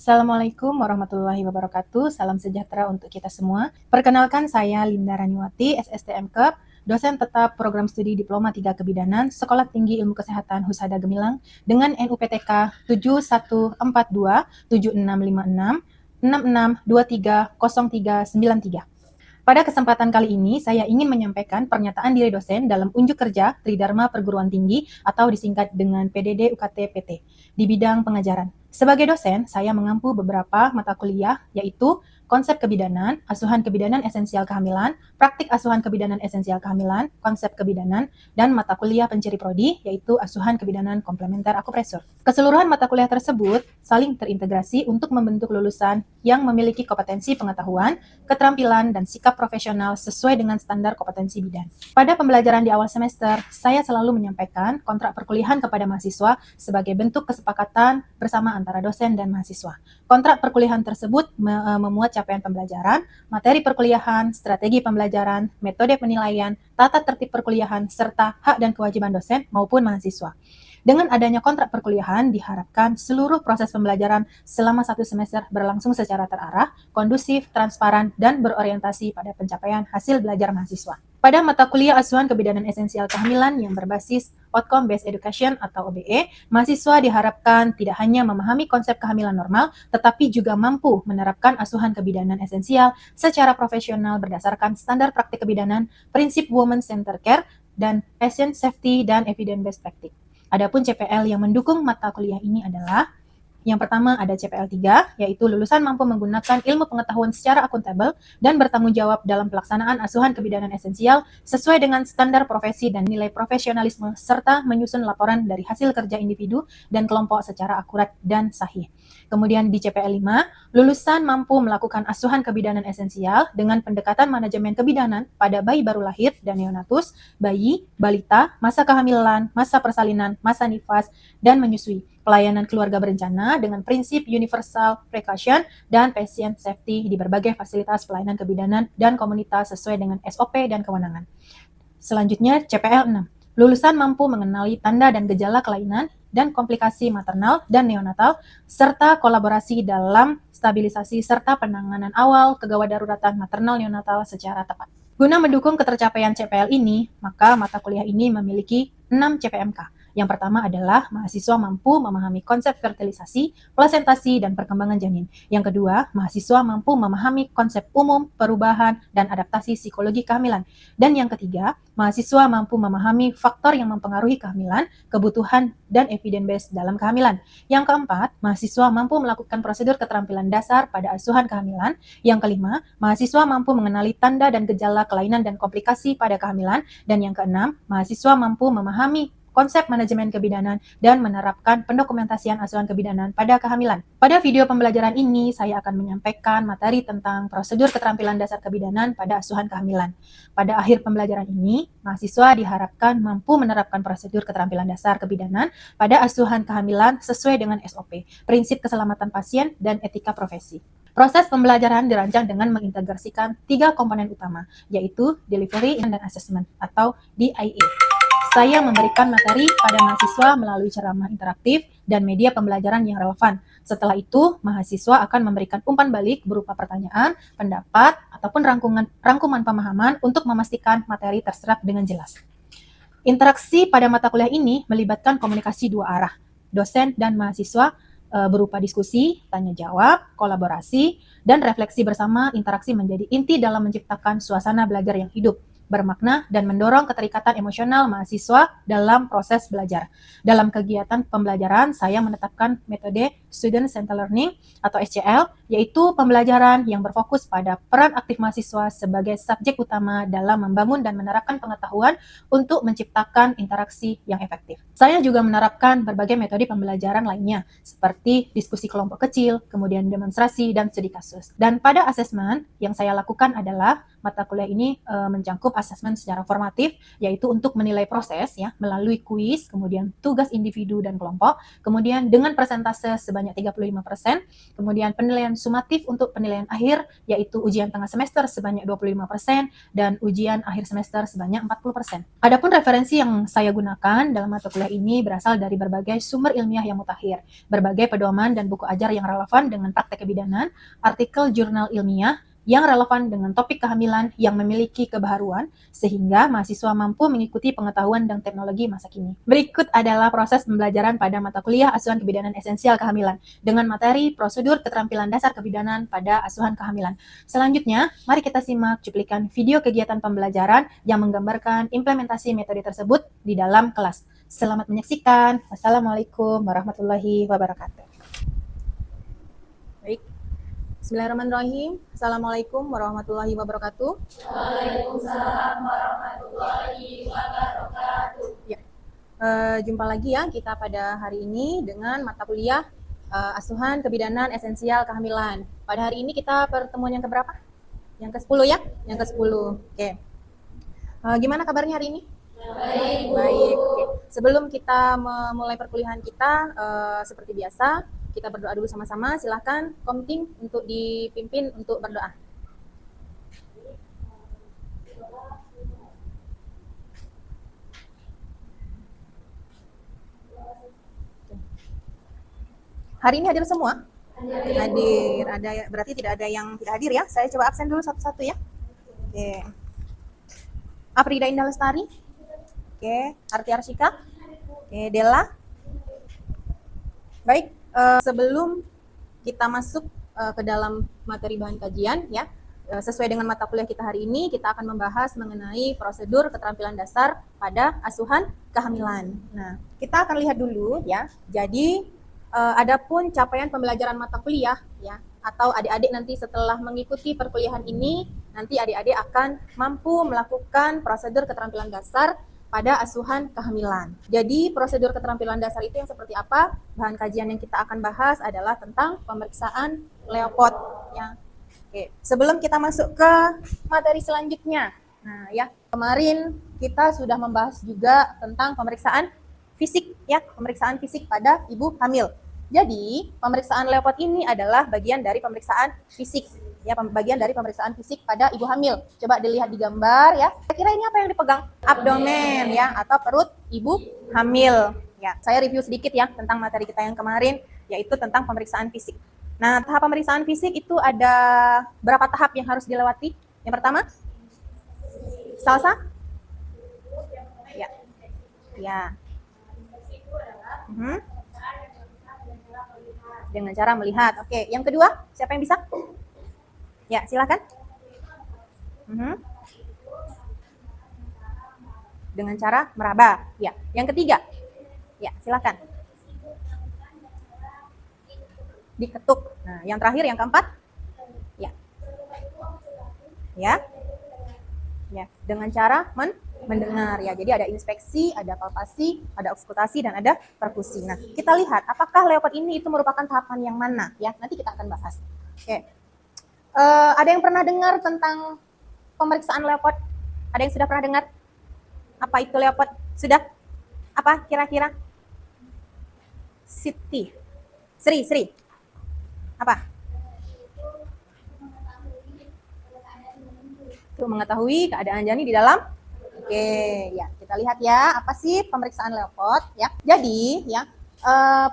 Assalamualaikum warahmatullahi wabarakatuh. Salam sejahtera untuk kita semua. Perkenalkan, saya Linda Raniwati, SSTMK, dosen tetap program studi Diploma 3 Kebidanan, Sekolah Tinggi Ilmu Kesehatan Husada Gemilang dengan NUPTK 71427666230393. Pada kesempatan kali ini, saya ingin menyampaikan pernyataan diri dosen dalam unjuk kerja Tridharma Perguruan Tinggi atau disingkat dengan PDD UKT PT di bidang pengajaran. Sebagai dosen, saya mengampu beberapa mata kuliah, yaitu konsep kebidanan, asuhan kebidanan esensial kehamilan, praktik asuhan kebidanan esensial kehamilan, konsep kebidanan, dan mata kuliah penciri prodi, yaitu asuhan kebidanan komplementer akupresur. Keseluruhan mata kuliah tersebut saling terintegrasi untuk membentuk lulusan yang memiliki kompetensi pengetahuan, keterampilan, dan sikap profesional sesuai dengan standar kompetensi bidang. Pada pembelajaran di awal semester, saya selalu menyampaikan kontrak perkuliahan kepada mahasiswa sebagai bentuk kesepakatan bersama antara dosen dan mahasiswa. Kontrak perkuliahan tersebut memuat capaian pembelajaran, materi perkuliahan, strategi pembelajaran, metode penilaian, tata tertib perkuliahan, serta hak dan kewajiban dosen maupun mahasiswa. Dengan adanya kontrak perkuliahan, diharapkan seluruh proses pembelajaran selama 1 semester berlangsung secara terarah, kondusif, transparan, dan berorientasi pada pencapaian hasil belajar mahasiswa. Pada mata kuliah asuhan kebidanan esensial kehamilan yang berbasis Outcome Based Education atau OBE, mahasiswa diharapkan tidak hanya memahami konsep kehamilan normal, tetapi juga mampu menerapkan asuhan kebidanan esensial secara profesional berdasarkan standar praktik kebidanan, prinsip woman-centered care, dan patient safety dan evidence-based practice. Adapun CPL yang mendukung mata kuliah ini adalah yang pertama ada CPL 3, yaitu lulusan mampu menggunakan ilmu pengetahuan secara akuntabel dan bertanggung jawab dalam pelaksanaan asuhan kebidanan esensial sesuai dengan standar profesi dan nilai profesionalisme, serta menyusun laporan dari hasil kerja individu dan kelompok secara akurat dan sahih. Kemudian di CPL 5, lulusan mampu melakukan asuhan kebidanan esensial dengan pendekatan manajemen kebidanan pada bayi baru lahir dan neonatus, bayi, balita, masa kehamilan, masa persalinan, masa nifas, dan menyusui, pelayanan keluarga berencana dengan prinsip universal precaution dan patient safety di berbagai fasilitas pelayanan kebidanan dan komunitas sesuai dengan SOP dan kewenangan. Selanjutnya CPL 6. Lulusan mampu mengenali tanda dan gejala kelainan dan komplikasi maternal dan neonatal, serta kolaborasi dalam stabilisasi serta penanganan awal kegawat daruratan maternal neonatal secara tepat. Guna mendukung ketercapaian CPL ini, maka mata kuliah ini memiliki 6 CPMK. Yang pertama adalah mahasiswa mampu memahami konsep fertilisasi, plasentasi, dan perkembangan janin. Yang kedua, mahasiswa mampu memahami konsep umum, perubahan, dan adaptasi psikologi kehamilan. Dan yang ketiga, mahasiswa mampu memahami faktor yang mempengaruhi kehamilan, kebutuhan, dan evidence-based dalam kehamilan. Yang keempat, mahasiswa mampu melakukan prosedur keterampilan dasar pada asuhan kehamilan. Yang kelima, mahasiswa mampu mengenali tanda dan gejala kelainan dan komplikasi pada kehamilan. Dan yang keenam, mahasiswa mampu memahami konsep manajemen kebidanan, dan menerapkan pendokumentasian asuhan kebidanan pada kehamilan. Pada video pembelajaran ini, saya akan menyampaikan materi tentang prosedur keterampilan dasar kebidanan pada asuhan kehamilan. Pada akhir pembelajaran ini, mahasiswa diharapkan mampu menerapkan prosedur keterampilan dasar kebidanan pada asuhan kehamilan sesuai dengan SOP, prinsip keselamatan pasien, dan etika profesi. Proses pembelajaran dirancang dengan mengintegrasikan 3 komponen utama, yaitu Delivery and Assessment atau DIA. Saya memberikan materi pada mahasiswa melalui ceramah interaktif dan media pembelajaran yang relevan. Setelah itu, mahasiswa akan memberikan umpan balik berupa pertanyaan, pendapat, ataupun rangkuman pemahaman untuk memastikan materi terserap dengan jelas. Interaksi pada mata kuliah ini melibatkan komunikasi 2 arah, dosen dan mahasiswa, berupa diskusi, tanya jawab, kolaborasi, dan refleksi bersama. Interaksi menjadi inti dalam menciptakan suasana belajar yang hidup, bermakna, dan mendorong keterikatan emosional mahasiswa dalam proses belajar. Dalam kegiatan pembelajaran, saya menetapkan metode Student Centered Learning atau SCL, yaitu pembelajaran yang berfokus pada peran aktif mahasiswa sebagai subjek utama dalam membangun dan menerapkan pengetahuan untuk menciptakan interaksi yang efektif. Saya juga menerapkan berbagai metode pembelajaran lainnya, seperti diskusi kelompok kecil, kemudian demonstrasi, dan studi kasus. Dan pada asesmen yang saya lakukan adalah mata kuliah ini mencangkup asesmen secara formatif, yaitu untuk menilai proses ya melalui kuis, kemudian tugas individu dan kelompok, kemudian dengan persentase sebanyak 35%, kemudian penilaian sumatif untuk penilaian akhir, yaitu ujian tengah semester sebanyak 25%, dan ujian akhir semester sebanyak 40%. Adapun referensi yang saya gunakan dalam mata kuliah ini berasal dari berbagai sumber ilmiah yang mutakhir, berbagai pedoman dan buku ajar yang relevan dengan praktek kebidanan, artikel jurnal ilmiah yang relevan dengan topik kehamilan yang memiliki kebaharuan, sehingga mahasiswa mampu mengikuti pengetahuan dan teknologi masa kini. Berikut adalah proses pembelajaran pada mata kuliah asuhan kebidanan esensial kehamilan, dengan materi prosedur keterampilan dasar kebidanan pada asuhan kehamilan. Selanjutnya, mari kita simak cuplikan video kegiatan pembelajaran yang menggambarkan implementasi metode tersebut di dalam kelas. Selamat menyaksikan. Wassalamualaikum warahmatullahi wabarakatuh. Baik. Bismillahirrahmanirrahim. Assalamualaikum warahmatullahi wabarakatuh. Waalaikumsalam warahmatullahi wabarakatuh. Ya. Jumpa lagi ya kita pada hari ini dengan mata kuliah asuhan kebidanan esensial kehamilan. Pada hari ini kita pertemuan yang keberapa? Yang ke-10 ya? Yang ke-10. Oke. Gimana kabarnya hari ini? Baik, Baik. Oke. Sebelum kita memulai perkuliahan kita, seperti biasa, kita berdoa dulu sama-sama. Silahkan komting untuk dipimpin untuk berdoa. Hari ini hadir semua? Hadir. Berarti tidak ada yang tidak hadir ya? Saya coba absen dulu satu-satu ya. Oke. Afrida Indah Lestari. Oke. Arti Arsika. Oke. Della. Baik. Sebelum kita masuk ke dalam materi bahan kajian ya, sesuai dengan mata kuliah kita hari ini, kita akan membahas mengenai prosedur keterampilan dasar pada asuhan kehamilan. Nah, kita akan lihat dulu ya. Jadi adapun capaian pembelajaran mata kuliah ya, atau adik-adik nanti setelah mengikuti perkuliahan ini, nanti adik-adik akan mampu melakukan prosedur keterampilan dasar pada asuhan kehamilan. Jadi prosedur keterampilan dasar itu yang seperti apa? Bahan kajian yang kita akan bahas adalah tentang pemeriksaan Leopard ya. Oke, sebelum kita masuk ke materi selanjutnya. Nah, ya, kemarin kita sudah membahas juga tentang pemeriksaan fisik ya, pemeriksaan fisik pada ibu hamil. Jadi, pemeriksaan Leopard ini adalah bagian dari pemeriksaan fisik ya, bagian dari pemeriksaan fisik pada ibu hamil. Coba dilihat di gambar ya. Kira-kira ini apa yang dipegang? Abdomen ya, atau perut ibu hamil. Ya, saya review sedikit ya tentang materi kita yang kemarin, yaitu tentang pemeriksaan fisik. Nah, tahap pemeriksaan fisik itu ada berapa tahap yang harus dilewati? Yang pertama, salsa? Ya. Ya. Dengan cara melihat. Oke, yang kedua, siapa yang bisa? Ya, silakan. Dengan cara meraba. Ya, yang ketiga. Ya, silakan. Diketuk. Nah, yang terakhir, yang keempat. Ya. Ya. Ya, dengan cara mendengar ya. Jadi ada inspeksi, ada palpasi, ada auskultasi, dan ada perkusi. Nah, kita lihat apakah Leopard ini itu merupakan tahapan yang mana ya. Nanti kita akan bahas. Oke. Ada yang pernah dengar tentang pemeriksaan Leopard? Ada yang sudah pernah dengar? Apa itu Leopard? Sudah? Apa kira-kira? Siti. Sri. Apa? Itu mengetahui keadaan janin di dalam. Oke, ya kita lihat ya, apa sih pemeriksaan Leopard ya. Jadi ya,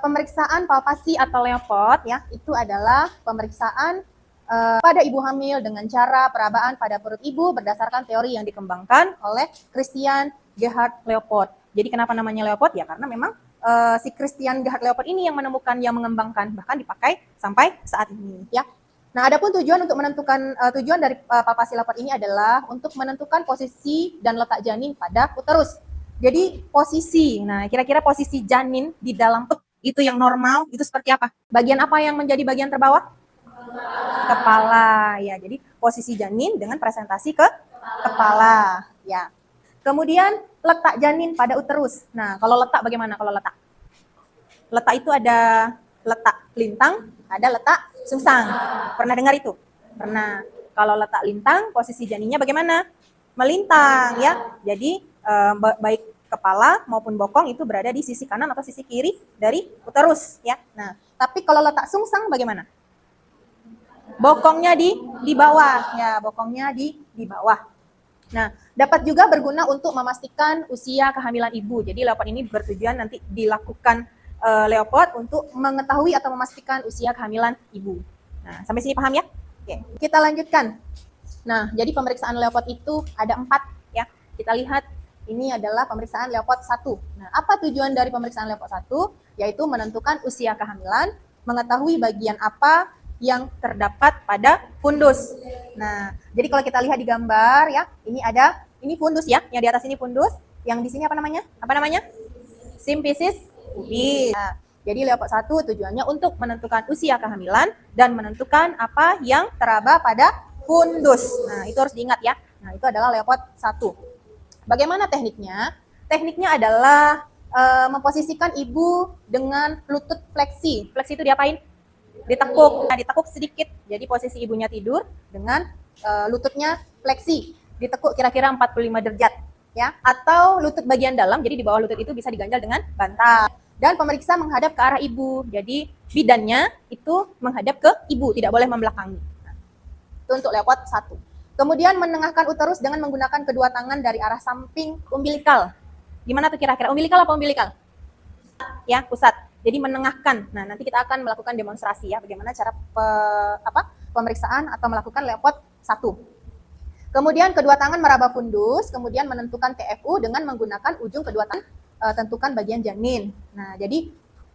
pemeriksaan palpasi atau Leopard ya, itu adalah pemeriksaan pada ibu hamil dengan cara perabaan pada perut ibu berdasarkan teori yang dikembangkan oleh Christian Gerhard Leopold. Jadi kenapa namanya Leopold? Ya karena memang si Christian Gerhard Leopold ini yang menemukan, yang mengembangkan, bahkan dipakai sampai saat ini ya. Nah, adapun tujuan untuk menentukan tujuan dari palpasi Leopard ini adalah untuk menentukan posisi dan letak janin pada uterus. Jadi posisi, nah kira-kira posisi janin di dalam perut itu yang normal itu seperti apa? Bagian apa yang menjadi bagian terbawah? Kepala ya. Jadi posisi janin dengan presentasi ke kepala ya. Kemudian letak janin pada uterus. Nah, kalau letak bagaimana kalau letak? Letak itu ada letak lintang, ada letak sungsang. Pernah dengar itu? Pernah. Kalau letak lintang, posisi janinnya bagaimana? Melintang ya. Jadi baik kepala maupun bokong itu berada di sisi kanan atau sisi kiri dari uterus ya. Nah, tapi kalau letak sungsang bagaimana? Bokongnya di bawah ya, bokongnya di bawah. Nah, dapat juga berguna untuk memastikan usia kehamilan ibu. Jadi leopard ini bertujuan nanti dilakukan leopard untuk mengetahui atau memastikan usia kehamilan ibu. Nah, sampai sini paham ya? Oke, kita lanjutkan. Nah, jadi pemeriksaan leopard itu ada 4 ya. Kita lihat ini adalah pemeriksaan leopard 1. Nah, apa tujuan dari pemeriksaan leopard 1? Yaitu menentukan usia kehamilan, mengetahui bagian apa yang terdapat pada fundus. Nah, jadi kalau kita lihat di gambar ya, ini fundus ya, yang di atas ini fundus, yang di sini apa namanya? Apa namanya? Simfisis pubis. Nah, jadi leopard 1 tujuannya untuk menentukan usia kehamilan dan menentukan apa yang teraba pada fundus. Nah, itu harus diingat ya. Nah, itu adalah leopard 1. Bagaimana tekniknya? Tekniknya adalah memposisikan ibu dengan lutut fleksi. Fleksi itu diapain? Ditekuk. Nah, ditekuk sedikit. Jadi posisi ibunya tidur dengan lututnya fleksi. Ditekuk kira-kira 45 derajat ya. Atau lutut bagian dalam, jadi di bawah lutut itu bisa diganjal dengan bantal. Dan pemeriksa menghadap ke arah ibu. Jadi bidannya itu menghadap ke ibu, tidak boleh membelakangi. Nah, itu untuk leopard 1. Kemudian menengahkan uterus dengan menggunakan kedua tangan dari arah samping umbilikal. Gimana tuh kira-kira? Umbilikal apa umbilikal? Ya, pusat. Jadi menengahkan. Nah, nanti kita akan melakukan demonstrasi ya, bagaimana cara pemeriksaan atau melakukan leopard 1. Kemudian kedua tangan meraba fundus, kemudian menentukan TFU dengan menggunakan ujung kedua tangan tentukan bagian janin. Nah, jadi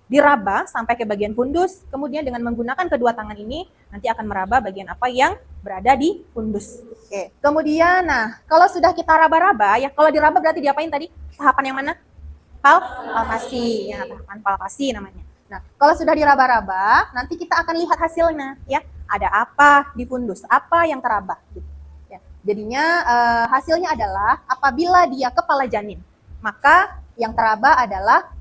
diraba sampai ke bagian fundus, kemudian dengan menggunakan kedua tangan ini nanti akan meraba bagian apa yang berada di fundus. Oke. Kemudian, nah, kalau sudah kita raba-raba ya, kalau diraba berarti diapain tadi? Tahapan yang mana? Palpasi, ya, tahapan palpasi namanya. Nah, kalau sudah diraba-raba, nanti kita akan lihat hasilnya, ya. Ada apa di fundus, apa yang teraba. Gitu. Ya. Jadinya hasilnya adalah apabila dia kepala janin, maka yang teraba adalah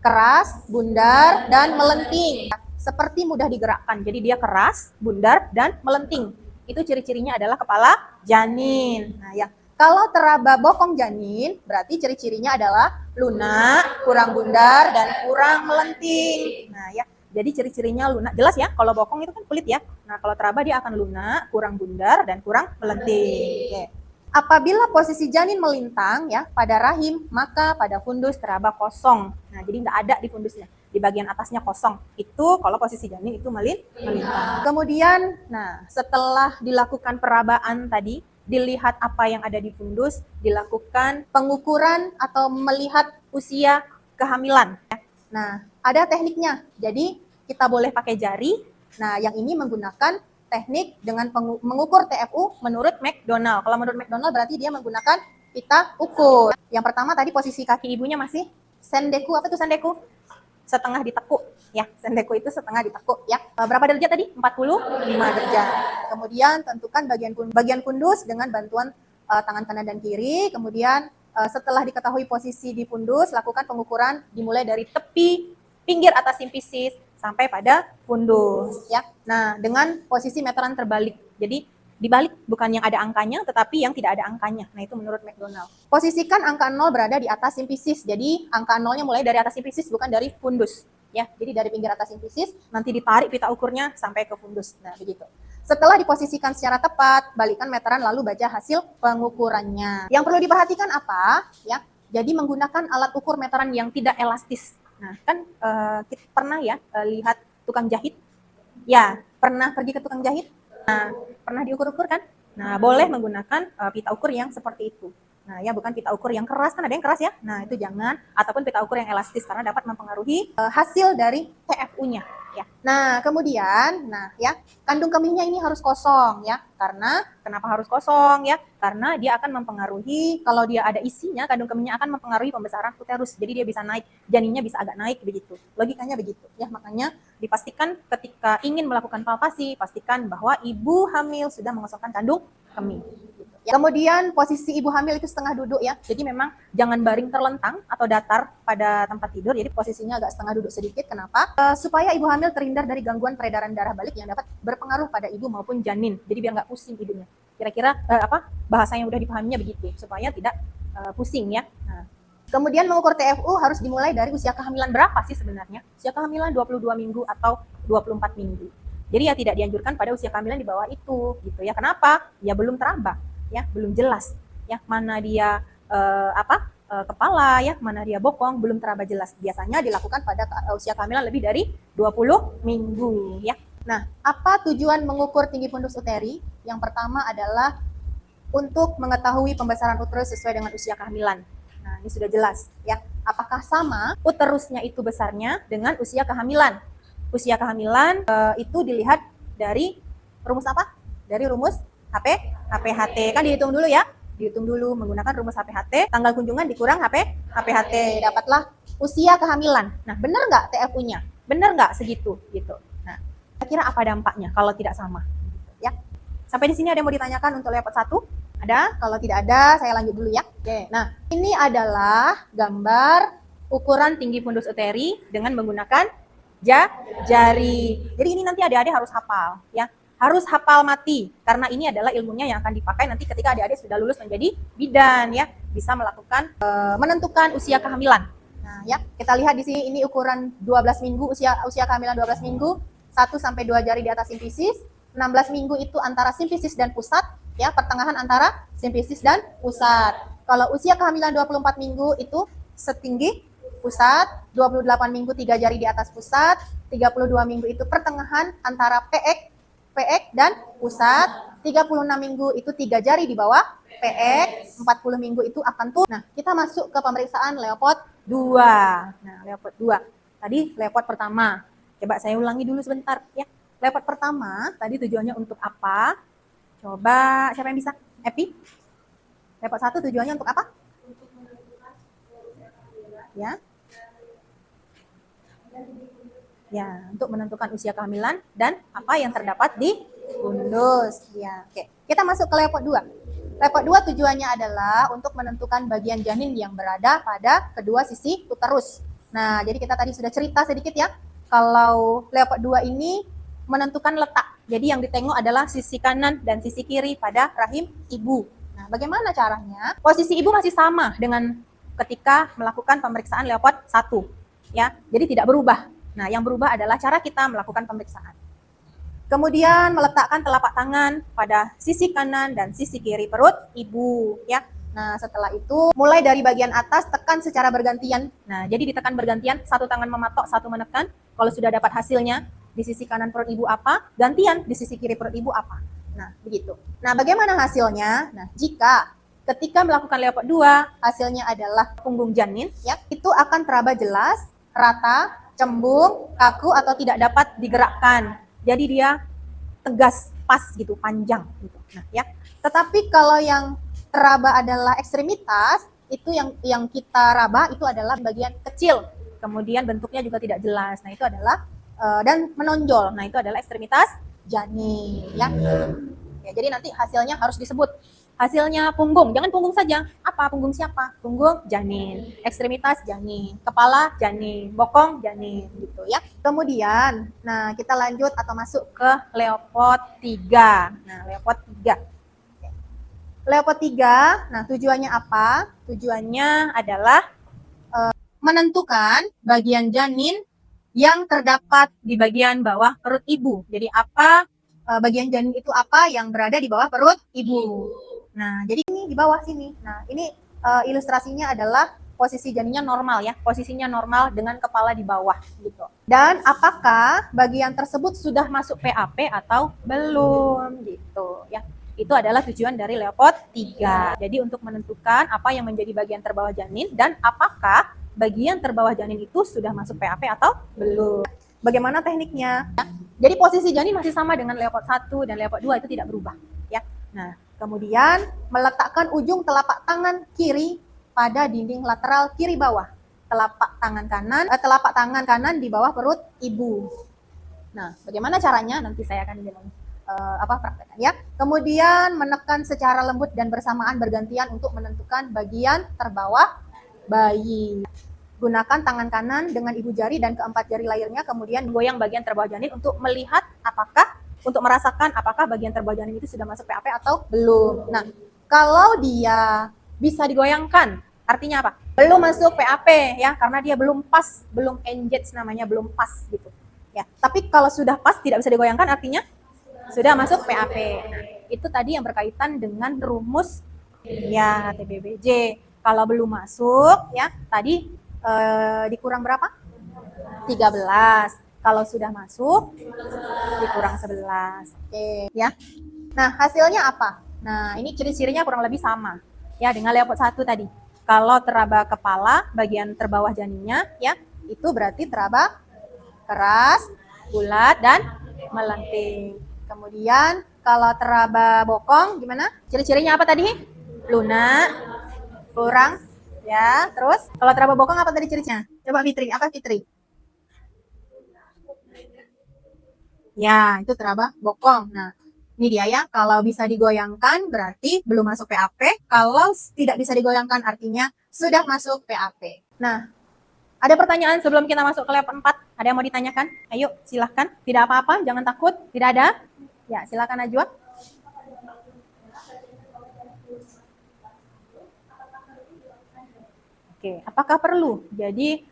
keras, bundar, dan melenting. Seperti mudah digerakkan, jadi dia keras, bundar, dan melenting. Itu ciri-cirinya adalah kepala janin. Nah, ya. Kalau teraba bokong janin, berarti ciri-cirinya adalah lunak, kurang bundar, dan kurang melenting. Nah ya, jadi ciri-cirinya lunak. Jelas ya, kalau bokong itu kan kulit ya. Nah kalau teraba dia akan lunak, kurang bundar, dan kurang melenting. Oke. Apabila posisi janin melintang ya pada rahim, maka pada fundus teraba kosong. Nah jadi tidak ada di fundusnya. Di bagian atasnya kosong. Itu kalau posisi janin itu melintang. Kemudian, nah setelah dilakukan perabaan tadi, dilihat apa yang ada di fundus, dilakukan pengukuran atau melihat usia kehamilan. Nah, ada tekniknya. Jadi, kita boleh pakai jari. Nah, yang ini menggunakan teknik dengan mengukur TFU menurut McDonald. Kalau menurut McDonald berarti dia menggunakan pita ukur. Yang pertama tadi posisi kaki ibunya masih sendeku. Apa itu sendeku? Setengah ditekuk. Ya, sendeku itu setengah ditekuk ya. Berapa derajat tadi? 45 derajat. Kemudian tentukan bagian fundus dengan bantuan tangan kanan dan kiri. Kemudian setelah diketahui posisi di fundus, lakukan pengukuran dimulai dari tepi pinggir atas simfisis sampai pada fundus ya. Nah, dengan posisi meteran terbalik. Jadi dibalik, bukan yang ada angkanya tetapi yang tidak ada angkanya. Nah, itu menurut McDonald. Posisikan angka 0 berada di atas simfisis. Jadi angka 0-nya mulai dari atas simfisis bukan dari fundus. Ya, jadi dari pinggir atas simfisis nanti ditarik pita ukurnya sampai ke fundus. Nah, begitu. Setelah diposisikan secara tepat, balikkan meteran lalu baca hasil pengukurannya. Yang perlu diperhatikan apa? Ya, jadi menggunakan alat ukur meteran yang tidak elastis. Nah, kan kita pernah ya lihat tukang jahit? Ya, pernah pergi ke tukang jahit? Nah, pernah diukur-ukur kan? Nah, boleh menggunakan pita ukur yang seperti itu. Nah, ya bukan pita ukur yang keras, kan ada yang keras ya. Nah, itu jangan. Ataupun pita ukur yang elastis karena dapat mempengaruhi hasil dari TFU-nya. Ya. Nah, kemudian, nah ya, kandung kemihnya ini harus kosong ya. Karena kenapa harus kosong ya? Karena dia akan mempengaruhi, kalau dia ada isinya, kandung kemihnya akan mempengaruhi pembesaran uterus. Jadi dia bisa naik, janinnya bisa agak naik begitu. Logikanya begitu ya. Makanya dipastikan ketika ingin melakukan palpasi, pastikan bahwa ibu hamil sudah mengosongkan kandung kemih. Gitu. Ya. Kemudian posisi ibu hamil itu setengah duduk ya. Jadi memang jangan baring terlentang atau datar pada tempat tidur. Jadi posisinya agak setengah duduk sedikit. Kenapa? Supaya ibu hamil terhindar dari gangguan peredaran darah balik yang dapat berpengaruh pada ibu maupun janin. Jadi biar nggak pusing ibunya. Kira-kira bahasa yang udah dipahaminya begitu supaya tidak pusing ya. Nah, kemudian mengukur TFU harus dimulai dari usia kehamilan berapa sih sebenarnya? Usia kehamilan 22 minggu atau 24 minggu. Jadi ya tidak dianjurkan pada usia kehamilan di bawah itu gitu ya. Kenapa? Ya belum teraba, ya belum jelas ya mana dia kepala ya, mana dia bokong, belum teraba jelas. Biasanya dilakukan pada usia kehamilan lebih dari 20 minggu ya. Nah, apa tujuan mengukur tinggi fundus uteri? Yang pertama adalah untuk mengetahui pembesaran uterus sesuai dengan usia kehamilan. Nah, ini sudah jelas ya. Apakah sama uterusnya itu besarnya dengan usia kehamilan? Usia kehamilan itu dilihat dari rumus apa? Dari rumus HPHT. Kan dihitung dulu ya. Dihitung dulu menggunakan rumus HPHT, tanggal kunjungan dikurang HPHT, dapatlah usia kehamilan. Nah, benar nggak TFU-nya? Benar nggak segitu gitu. Nah, kira-kira apa dampaknya kalau tidak sama? Ya. Sampai di sini ada yang mau ditanyakan untuk level 1? Ada? Kalau tidak ada, saya lanjut dulu ya. Oke. Nah, ini adalah gambar ukuran tinggi fundus uteri dengan menggunakan jari. Jadi ini nanti adik-adik harus hafal ya. Harus hafal mati karena ini adalah ilmunya yang akan dipakai nanti ketika adik-adik sudah lulus menjadi bidan ya, bisa melakukan menentukan usia kehamilan. Nah, ya, kita lihat di sini ini ukuran 12 minggu usia kehamilan 12 minggu, 1 sampai 2 jari di atas simfisis, 16 minggu itu antara simfisis dan pusat ya, pertengahan antara simfisis dan pusat. Kalau usia kehamilan 24 minggu itu setinggi pusat, 28 minggu 3 jari di atas pusat, 32 minggu itu pertengahan antara PX dan pusat, 36 minggu itu 3 jari di bawah PX, 40 minggu itu akan turun. Nah, kita masuk ke pemeriksaan Leopard 2. Nah, Leopard 2. Tadi Leopard pertama. Coba saya ulangi dulu sebentar ya. Leopard pertama tadi tujuannya untuk apa? Coba siapa yang bisa? Epi? Leopard 1 tujuannya untuk apa? Ya. Ya, untuk menentukan usia kehamilan dan apa yang terdapat di fundus. Ya, oke. Kita masuk ke Leopard 2. Leopard 2 tujuannya adalah untuk menentukan bagian janin yang berada pada kedua sisi uterus. Nah, jadi kita tadi sudah cerita sedikit ya. Kalau Leopard 2 ini menentukan letak. Jadi yang ditengok adalah sisi kanan dan sisi kiri pada rahim ibu. Nah, bagaimana caranya? Posisi ibu masih sama dengan ketika melakukan pemeriksaan Leopard 1. Ya, jadi tidak berubah. Nah, yang berubah adalah cara kita melakukan pemeriksaan. Kemudian meletakkan telapak tangan pada sisi kanan dan sisi kiri perut ibu, ya. Nah, setelah itu mulai dari bagian atas tekan secara bergantian. Nah, jadi ditekan bergantian, satu tangan mematok, satu menekan. Kalau sudah dapat hasilnya, di sisi kanan perut ibu apa, gantian di sisi kiri perut ibu apa. Nah, begitu. Nah, bagaimana hasilnya? Nah, jika ketika melakukan Leopard 2, hasilnya adalah punggung janin, ya, itu akan teraba jelas, rata, cembung, kaku atau tidak dapat digerakkan. Jadi dia tegas, pas gitu, panjang gitu. Nah, ya. Tetapi kalau yang teraba adalah ekstremitas, itu yang kita raba itu adalah bagian kecil. Kemudian bentuknya juga tidak jelas. Nah, itu adalah dan menonjol. Nah, itu adalah ekstremitas janin, ya. Ya, jadi nanti hasilnya harus disebut. Hasilnya punggung, jangan punggung saja. Apa? Punggung siapa? Punggung janin, ekstremitas janin, kepala janin, bokong janin gitu ya. Kemudian, nah kita lanjut atau masuk ke Leopard 3. Nah, Leopard 3. Leopard 3, nah tujuannya apa? Tujuannya adalah menentukan bagian janin yang terdapat di bagian bawah perut ibu. Jadi apa bagian janin itu apa yang berada di bawah perut ibu. Nah, jadi ini di bawah sini. Nah, ini ilustrasinya adalah posisi janinnya normal ya. Posisinya normal dengan kepala di bawah gitu. Dan apakah bagian tersebut sudah masuk PAP atau belum gitu ya. Itu adalah tujuan dari Leopard 3. Jadi untuk menentukan apa yang menjadi bagian terbawah janin dan apakah bagian terbawah janin itu sudah masuk PAP atau belum. Bagaimana tekniknya? Jadi posisi janin masih sama dengan Leopard 1 dan Leopard 2 itu tidak berubah ya. Nah, kemudian meletakkan ujung telapak tangan kiri pada dinding lateral kiri bawah. Telapak tangan kanan di bawah perut ibu. Nah, bagaimana caranya? Nanti saya akan bilang. praktekkan ya. Kemudian menekan secara lembut dan bersamaan bergantian untuk menentukan bagian terbawah bayi. Gunakan tangan kanan dengan ibu jari dan keempat jari lainnya, kemudian goyang bagian terbawah janin untuk melihat untuk merasakan apakah bagian terbawah janin itu sudah masuk PAP atau belum. Nah, kalau dia bisa digoyangkan, artinya apa? Belum masuk PAP ya, karena dia belum pas, belum engage namanya, belum pas gitu. Ya, tapi kalau sudah pas tidak bisa digoyangkan artinya sudah masuk PAP. Nah, itu tadi yang berkaitan dengan rumus ya TBBJ. Kalau belum masuk ya, tadi dikurang berapa? 13. Kalau sudah masuk dikurang 11. Oke ya. Nah, hasilnya apa? Nah, ini ciri-cirinya kurang lebih sama ya dengan Leopard 1 tadi. Kalau teraba kepala bagian terbawah janinnya ya, itu berarti teraba keras, bulat dan melenting. Kemudian kalau teraba bokong gimana? Ciri-cirinya apa tadi? Lunak, kurang ya. Terus kalau teraba bokong apa tadi cirinya? Coba Fitri, apa Fitri? Ya, itu teraba bokong. Nah, ini dia ya, kalau bisa digoyangkan berarti belum masuk PAP, kalau tidak bisa digoyangkan artinya sudah masuk PAP. Nah, ada pertanyaan sebelum kita masuk ke lab 4? Ada yang mau ditanyakan? Ayo, silahkan. Tidak apa-apa, jangan takut. Tidak ada? Ya, silakan Najwa. Oke, apakah perlu? Jadi,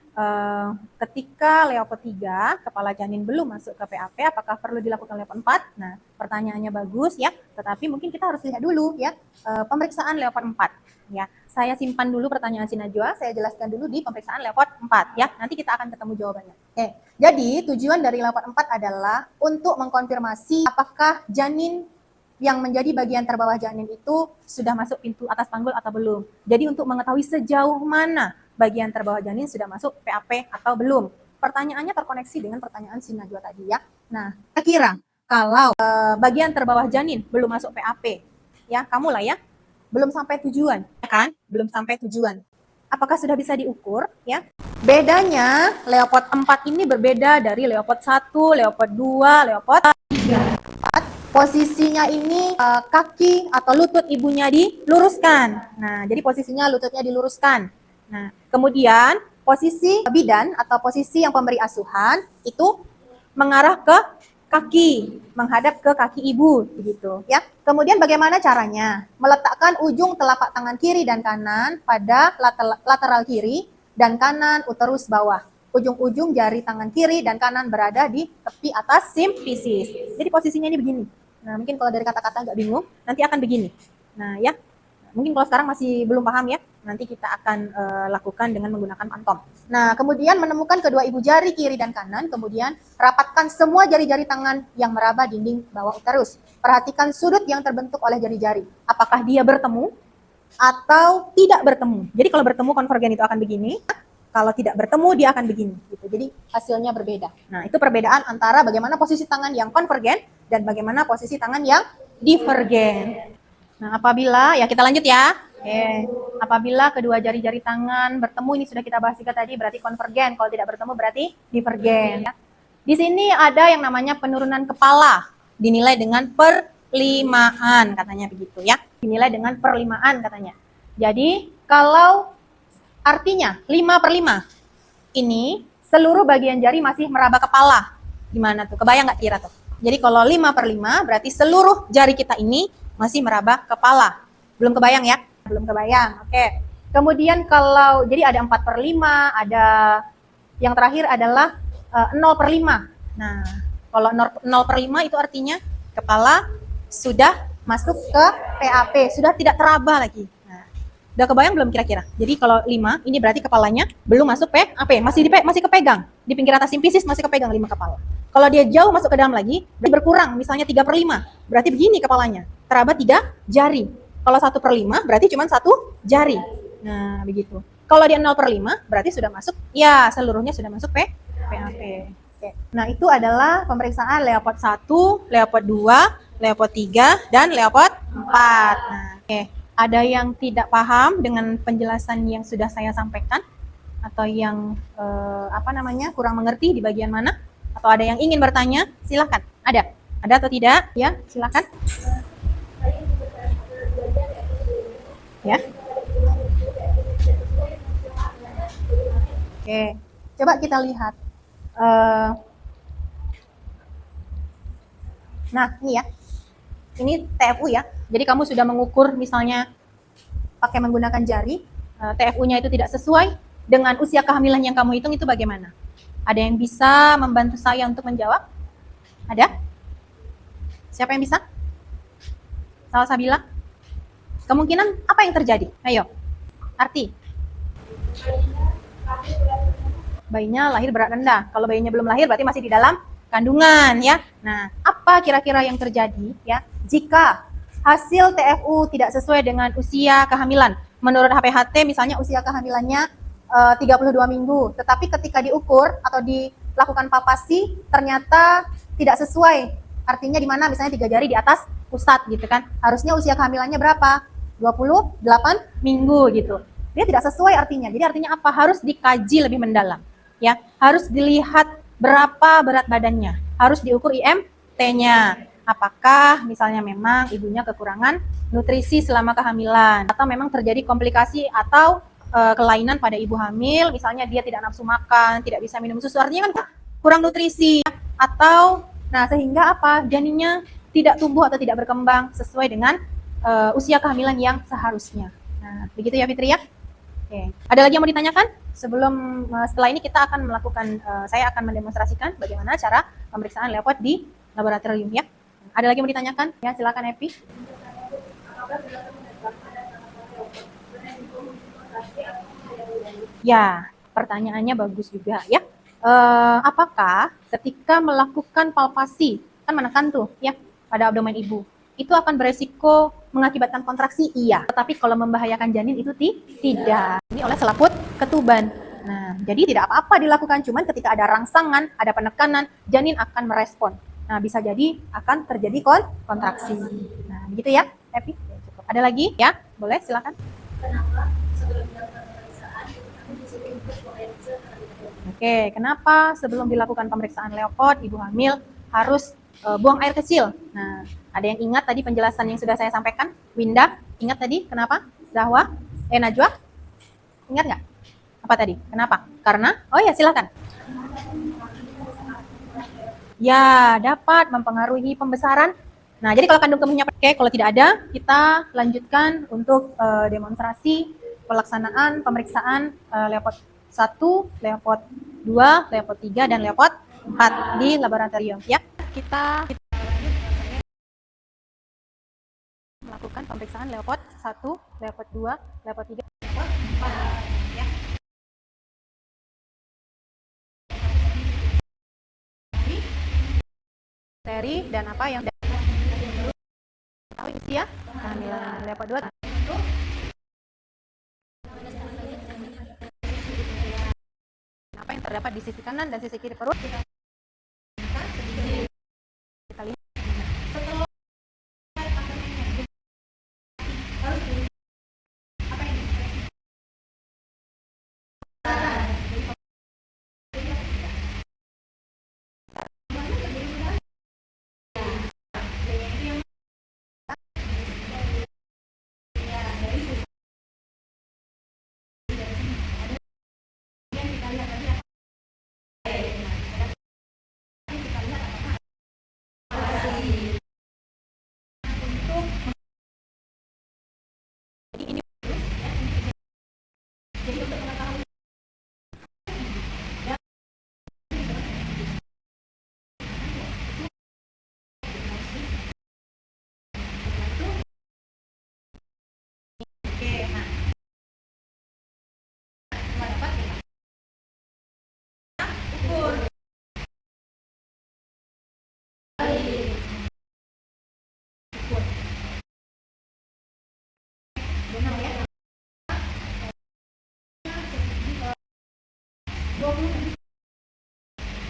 ketika Leopard 3, kepala janin belum masuk ke PAP, apakah perlu dilakukan Leopard 4? Nah, pertanyaannya bagus ya, tetapi mungkin kita harus lihat dulu ya, pemeriksaan Leopard 4. Ya, saya simpan dulu pertanyaan si Najwa, saya jelaskan dulu di pemeriksaan Leopard 4 ya. Nanti kita akan ketemu jawabannya. Oke. Jadi, tujuan dari Leopard 4 adalah untuk mengkonfirmasi apakah janin yang menjadi bagian terbawah janin itu sudah masuk pintu atas panggul atau belum. Jadi untuk mengetahui sejauh mana bagian terbawah janin sudah masuk PAP atau belum. Pertanyaannya terkoneksi dengan pertanyaan si Najwa tadi ya. Nah, kira-kira kalau bagian terbawah janin belum masuk PAP, ya kamu lah ya, belum sampai tujuan, ya kan? Belum sampai tujuan. Apakah sudah bisa diukur? Ya. Bedanya Leopard 4 ini berbeda dari Leopard 1, Leopard 2, Leopard 3. Posisinya ini kaki atau lutut ibunya diluruskan. Nah, jadi posisinya lututnya diluruskan. Nah, kemudian posisi bidan atau posisi yang pemberi asuhan itu mengarah ke kaki, menghadap ke kaki ibu, begitu ya. Kemudian bagaimana caranya? Meletakkan ujung telapak tangan kiri dan kanan pada lateral kiri dan kanan uterus bawah. Ujung-ujung jari tangan kiri dan kanan berada di tepi atas simfisis. Jadi posisinya ini begini. Nah, mungkin kalau dari kata-kata agak bingung, nanti akan begini. Nah, ya. Mungkin kalau sekarang masih belum paham ya, nanti kita akan lakukan dengan menggunakan pantom. Nah, kemudian menemukan kedua ibu jari kiri dan kanan, kemudian rapatkan semua jari-jari tangan yang meraba dinding bawah uterus. Perhatikan sudut yang terbentuk oleh jari-jari. Apakah dia bertemu atau tidak bertemu? Jadi kalau bertemu konvergen itu akan begini. Kalau tidak bertemu dia akan begini gitu. Jadi hasilnya berbeda. Nah, itu perbedaan antara bagaimana posisi tangan yang konvergen dan bagaimana posisi tangan yang divergen. Nah, apabila ya kita lanjut ya. Apabila kedua jari-jari tangan bertemu, ini sudah kita bahas juga tadi, berarti konvergen. Kalau tidak bertemu berarti divergen. Ya. Di sini ada yang namanya penurunan kepala, dinilai dengan perlimaan katanya begitu ya. Dinilai dengan perlimaan katanya. Jadi kalau artinya 5/5 ini seluruh bagian jari masih meraba kepala. Gimana tuh? Kebayang nggak kira tuh? Jadi kalau 5/5 berarti seluruh jari kita ini masih meraba kepala. Belum kebayang ya? Belum kebayang. Oke. Kemudian kalau jadi ada 4/5, ada yang terakhir adalah 0/5. Nah, kalau 0/5 itu artinya kepala sudah masuk ke PAP, sudah tidak teraba lagi. Udah kebayang belum kira-kira? Jadi kalau 5, ini berarti kepalanya belum masuk PAP, masih kepegang. Di pinggir atas simfisis masih kepegang 5 kepala. Kalau dia jauh masuk ke dalam lagi, berkurang, misalnya 3/5, berarti begini kepalanya. Teraba 3 jari. Kalau 1/5 berarti cuma 1 jari. Nah, begitu. Kalau dia 0/5 berarti sudah masuk, ya seluruhnya sudah masuk PAP. Oke. Nah, itu adalah pemeriksaan Leopard 1, Leopard 2, Leopard 3, dan Leopard 4. Nah, oke. Ada yang tidak paham dengan penjelasan yang sudah saya sampaikan? Atau yang kurang mengerti di bagian mana? Atau ada yang ingin bertanya? Silahkan. Ada? Ada atau tidak? Ya, silakan. Ya. Oke, coba kita lihat. Nah, ini ya. Ini TFU ya. Jadi kamu sudah mengukur misalnya pakai menggunakan jari, TFU-nya itu tidak sesuai dengan usia kehamilan yang kamu hitung, itu bagaimana? Ada yang bisa membantu saya untuk menjawab? Ada? Siapa yang bisa? Salsabila? Kemungkinan apa yang terjadi? Ayo. Arti. Bayinya lahir berat rendah. Kalau bayinya belum lahir berarti masih di dalam kandungan ya. Nah, apa kira-kira yang terjadi ya jika hasil TFU tidak sesuai dengan usia kehamilan? Menurut HPHT misalnya usia kehamilannya 32 minggu, tetapi ketika diukur atau dilakukan palpasi ternyata tidak sesuai. Artinya di mana misalnya 3 jari di atas pusat gitu kan. Harusnya usia kehamilannya berapa? 28 minggu gitu. Dia tidak sesuai artinya. Jadi artinya apa? Harus dikaji lebih mendalam. Ya, harus dilihat berapa berat badannya. Harus diukur IMT-nya. Apakah misalnya memang ibunya kekurangan nutrisi selama kehamilan atau memang terjadi komplikasi atau kelainan pada ibu hamil, misalnya dia tidak nafsu makan, tidak bisa minum susu, artinya kan kurang nutrisi atau nah sehingga apa? Janinnya tidak tumbuh atau tidak berkembang sesuai dengan usia kehamilan yang seharusnya. Nah, begitu ya Fitri ya. Oke. Ada lagi yang mau ditanyakan? Sebelum setelah ini kita akan melakukan saya akan mendemonstrasikan bagaimana cara pemeriksaan Leopard di laboratorium ya. Ada lagi yang mau ditanyakan? Ya, silakan Epi. Ya, pertanyaannya bagus juga ya. Apakah ketika melakukan palpasi, kan menekan tuh ya pada abdomen ibu, itu akan beresiko mengakibatkan kontraksi? Iya. Tetapi kalau membahayakan janin itu tidak. Ini oleh selaput ketuban. Nah, jadi tidak apa-apa dilakukan, cuman ketika ada rangsangan, ada penekanan, janin akan merespon. Nah, bisa jadi akan terjadi kontraksi. Nah, begitu ya, Epi. Cukup. Ada lagi? Ya, boleh silakan. Oke, kenapa sebelum dilakukan pemeriksaan Leopard, ibu hamil harus buang air kecil? Nah, ada yang ingat tadi penjelasan yang sudah saya sampaikan? Winda, ingat tadi kenapa? Zahwa? Najwa? Ingat nggak? Apa tadi? Kenapa? Karena? Oh ya, silakan. Ya, dapat mempengaruhi pembesaran. Nah, jadi kalau kandung kemihnya oke, kalau tidak ada, kita lanjutkan untuk demonstrasi pelaksanaan pemeriksaan Leopard 1, Leopard 2, Leopard 3, dan Leopard 4 di laboratorium. Ya, kita melakukan pemeriksaan Leopard 1, Leopard 2, Leopard 3, Leopard 4. Ya. Seri dan apa yang tahu usia kehamilan Leopard 2. Apa yang terdapat di sisi kanan dan sisi kiri perut? Kita lihat.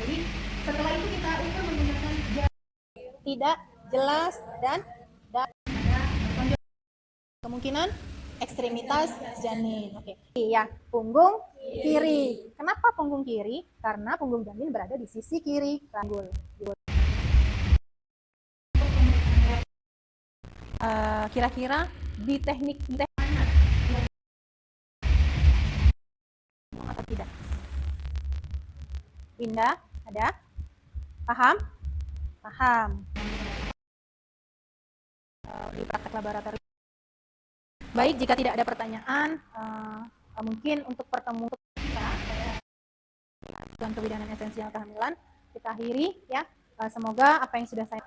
Jadi setelah itu kita ukur menggunakan tidak jelas dan kemungkinan ekstremitas janin. Oke. Ya, punggung kiri. Kenapa punggung kiri? Karena punggung janin berada di sisi kiri ranggul. kira-kira di teknik atau tidak? Winda, ada? Paham? Paham. Di praktek laboratorium. Baik, jika tidak ada pertanyaan, mungkin untuk pertemuan kebidanan esensial kehamilan kita akhiri ya. Semoga apa yang sudah saya